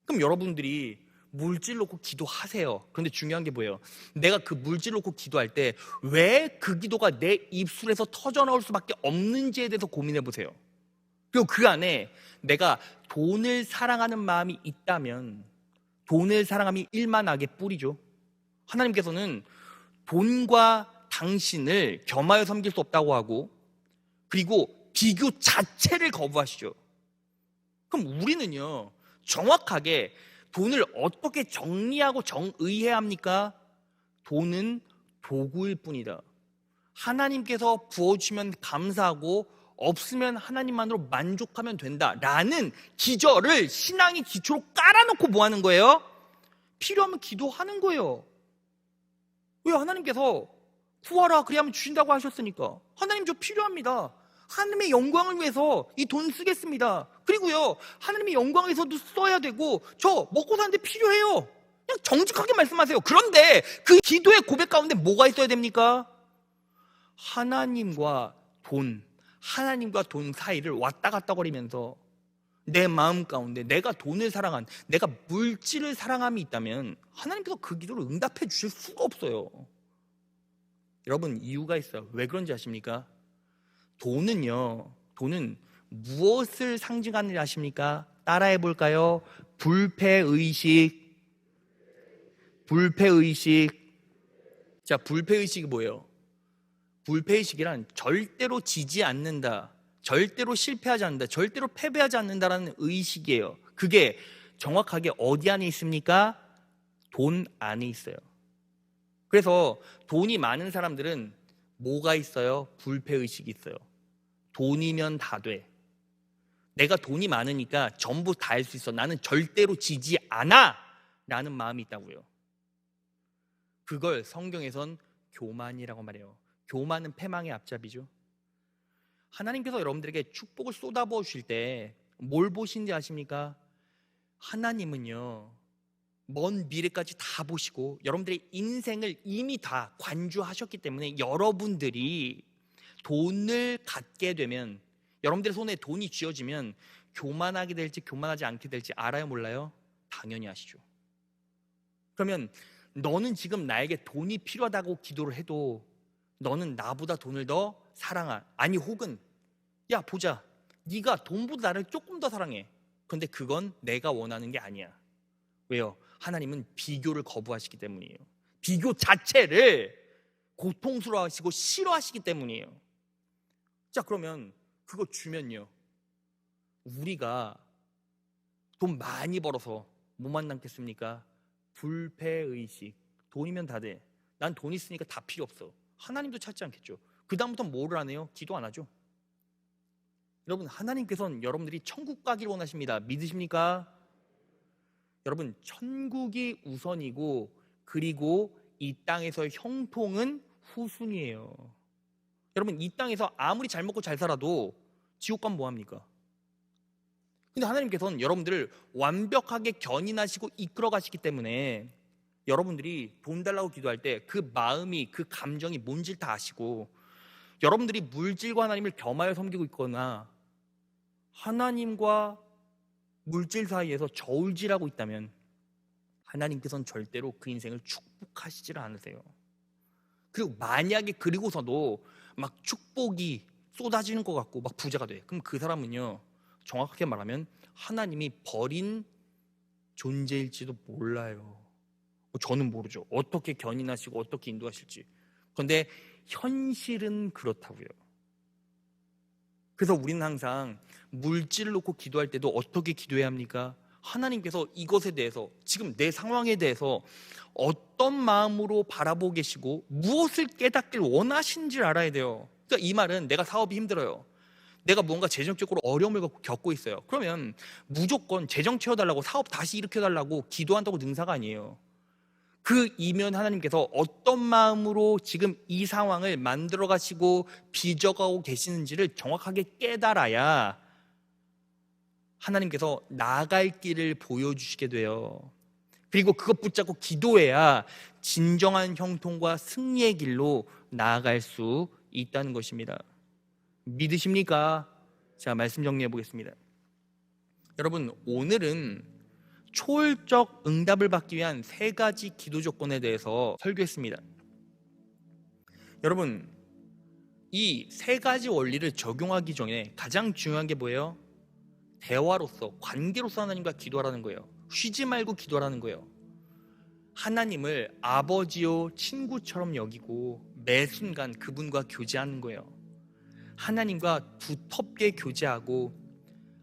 그럼 여러분들이 물질 놓고 기도하세요. 그런데 중요한 게 뭐예요? 내가 그 물질 놓고 기도할 때 왜 그 기도가 내 입술에서 터져나올 수밖에 없는지에 대해서 고민해 보세요. 그리고 그 안에 내가 돈을 사랑하는 마음이 있다면 돈을 사랑함이 일만하게 뿌리죠. 하나님께서는 돈과 당신을 겸하여 섬길 수 없다고 하고, 그리고 비교 자체를 거부하시죠. 그럼 우리는요, 정확하게 돈을 어떻게 정리하고 정의해야 합니까? 돈은 도구일 뿐이다. 하나님께서 부어주시면 감사하고 없으면 하나님만으로 만족하면 된다라는 기저를 신앙의 기초로 깔아놓고 뭐 하는 거예요? 필요하면 기도하는 거예요. 왜? 하나님께서 구하라 그래야만 주신다고 하셨으니까. 하나님 저 필요합니다. 하나님의 영광을 위해서 이 돈 쓰겠습니다. 그리고요, 하나님의 영광을 위해서도 써야 되고 저 먹고 사는데 필요해요. 그냥 정직하게 말씀하세요. 그런데 그 기도의 고백 가운데 뭐가 있어야 됩니까? 하나님과 돈 사이를 왔다 갔다 거리면서 내 마음 가운데 내가 돈을 사랑한, 내가 물질을 사랑함이 있다면 하나님께서 그 기도를 응답해 주실 수가 없어요. 여러분, 이유가 있어요. 왜 그런지 아십니까? 돈은 무엇을 상징하는 지 아십니까? 따라해 볼까요? 불패의식. 자, 불패의식이 뭐예요? 불패의식이란 절대로 지지 않는다, 절대로 실패하지 않는다, 절대로 패배하지 않는다라는 의식이에요. 그게 정확하게 어디 안에 있습니까? 돈 안에 있어요. 그래서 돈이 많은 사람들은 뭐가 있어요? 불패의식이 있어요. 돈이면 다 돼. 내가 돈이 많으니까 전부 다 할 수 있어. 나는 절대로 지지 않아! 라는 마음이 있다고요. 그걸 성경에선 교만이라고 말해요. 교만은 패망의 앞잡이죠. 하나님께서 여러분들에게 축복을 쏟아부어 주실 때 뭘 보시는지 아십니까? 하나님은요, 먼 미래까지 다 보시고 여러분들의 인생을 이미 다 관주하셨기 때문에 여러분들이 돈을 갖게 되면, 여러분들의 손에 돈이 쥐어지면 교만하게 될지 교만하지 않게 될지 알아요, 몰라요? 당연히 아시죠. 그러면 너는 지금 나에게 돈이 필요하다고 기도를 해도 너는 나보다 돈을 더 사랑하, 아니 혹은 야 보자, 네가 돈보다 나를 조금 더 사랑해. 그런데 그건 내가 원하는 게 아니야. 왜요? 하나님은 비교를 거부하시기 때문이에요. 비교 자체를 고통스러워하시고 싫어하시기 때문이에요. 자, 그러면 그거 주면요, 우리가 돈 많이 벌어서 뭐만 남겠습니까? 불패의식. 돈이면 다 돼. 난 돈 있으니까 다 필요 없어. 하나님도 찾지 않겠죠. 그 다음부터는 뭐를 안 해요? 기도 안 하죠. 여러분, 하나님께서는 여러분들이 천국 가기를 원하십니다. 믿으십니까? 여러분, 천국이 우선이고 그리고 이 땅에서의 형통은 후순이에요. 여러분, 이 땅에서 아무리 잘 먹고 잘 살아도 지옥 가면 뭐합니까? 근데 하나님께서는 여러분들을 완벽하게 견인하시고 이끌어 가시기 때문에 여러분들이 돈 달라고 기도할 때 그 마음이, 그 감정이 뭔지를 다 아시고, 여러분들이 물질과 하나님을 겸하여 섬기고 있거나 하나님과 물질 사이에서 저울질하고 있다면 하나님께서는 절대로 그 인생을 축복하시질 않으세요. 그리고 만약에 그리고서도 막 축복이 쏟아지는 것 같고 막 부자가 돼. 그럼 그 사람은요, 정확하게 말하면 하나님이 버린 존재일지도 몰라요. 저는 모르죠. 어떻게 견인하시고 어떻게 인도하실지. 그런데 현실은 그렇다고요. 그래서 우리는 항상 물질을 놓고 기도할 때도 어떻게 기도해야 합니까? 하나님께서 이것에 대해서, 지금 내 상황에 대해서 어떤 마음으로 바라보고 계시고 무엇을 깨닫길 원하시는지를 알아야 돼요. 그러니까 이 말은 내가 사업이 힘들어요, 내가 뭔가 재정적으로 어려움을 겪고 있어요, 그러면 무조건 재정 채워달라고, 사업 다시 일으켜달라고 기도한다고 능사가 아니에요. 그 이면 하나님께서 어떤 마음으로 지금 이 상황을 만들어 가시고 빚어가고 계시는지를 정확하게 깨달아야 하나님께서 나아갈 길을 보여주시게 돼요. 그리고 그것 붙잡고 기도해야 진정한 형통과 승리의 길로 나아갈 수 있다는 것입니다. 믿으십니까? 자, 말씀 정리해 보겠습니다. 여러분, 오늘은 초월적 응답을 받기 위한 3가지 기도 조건에 대해서 설교했습니다. 여러분, 이 3가지 원리를 적용하기 전에 가장 중요한 게 뭐예요? 대화로서, 관계로서 하나님과 기도하라는 거예요. 쉬지 말고 기도하라는 거예요. 하나님을 아버지요 친구처럼 여기고 매 순간 그분과 교제하는 거예요. 하나님과 두텁게 교제하고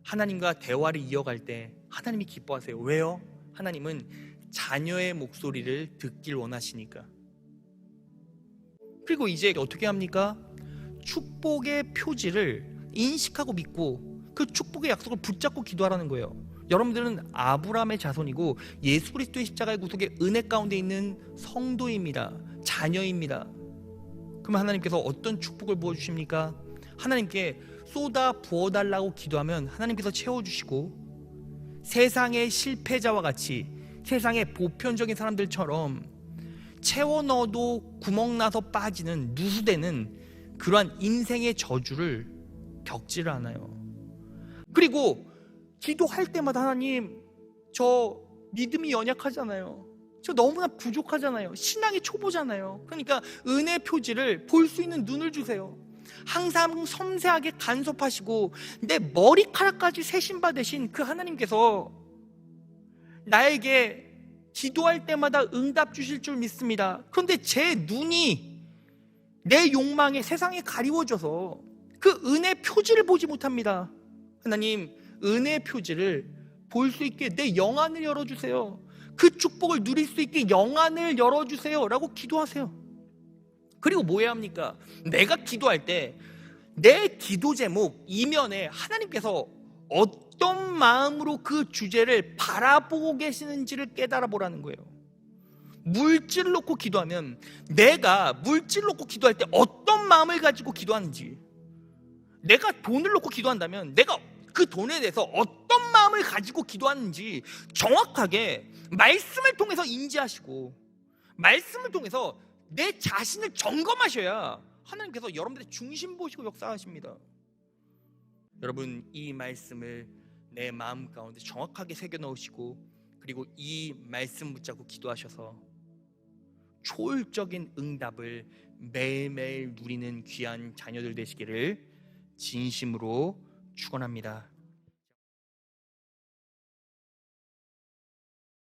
하나님과 대화를 이어갈 때 하나님이 기뻐하세요. 왜요? 하나님은 자녀의 목소리를 듣길 원하시니까. 그리고 이제 어떻게 합니까? 축복의 표지를 인식하고 믿고 그 축복의 약속을 붙잡고 기도하라는 거예요. 여러분들은 아브라함의 자손이고 예수 그리스도의 십자가의 구속의 은혜 가운데 있는 성도입니다. 자녀입니다. 그럼 하나님께서 어떤 축복을 부어주십니까? 하나님께 쏟아 부어달라고 기도하면 하나님께서 채워주시고, 세상의 실패자와 같이 세상의 보편적인 사람들처럼 채워 넣어도 구멍 나서 빠지는, 누수되는 그러한 인생의 저주를 겪지를 않아요. 그리고 기도할 때마다 하나님, 저 믿음이 연약하잖아요, 저 너무나 부족하잖아요, 신앙의 초보잖아요. 그러니까 은혜 표지를 볼 수 있는 눈을 주세요. 항상 섬세하게 간섭하시고 내 머리카락까지 세신받으신 그 하나님께서 나에게 기도할 때마다 응답 주실 줄 믿습니다. 그런데 제 눈이 내 욕망에, 세상에 가리워져서 그 은혜 표지를 보지 못합니다. 하나님, 은혜 표지를 볼 수 있게 내 영안을 열어주세요. 그 축복을 누릴 수 있게 영안을 열어주세요 라고 기도하세요. 그리고 뭐 해야 합니까? 내가 기도할 때 내 기도 제목 이면에 하나님께서 어떤 마음으로 그 주제를 바라보고 계시는지를 깨달아 보라는 거예요. 물질을 놓고 기도하면 내가 물질을 놓고 기도할 때 어떤 마음을 가지고 기도하는지, 내가 돈을 놓고 기도한다면 내가 그 돈에 대해서 어떤 마음을 가지고 기도하는지 정확하게 말씀을 통해서 인지하시고 말씀을 통해서 내 자신을 점검하셔야 하나님께서 여러분들의 중심 보시고 역사하십니다. 여러분, 이 말씀을 내 마음 가운데 정확하게 새겨 넣으시고 그리고 이 말씀 붙잡고 기도하셔서 초월적인 응답을 매일매일 누리는 귀한 자녀들 되시기를 진심으로 축원합니다.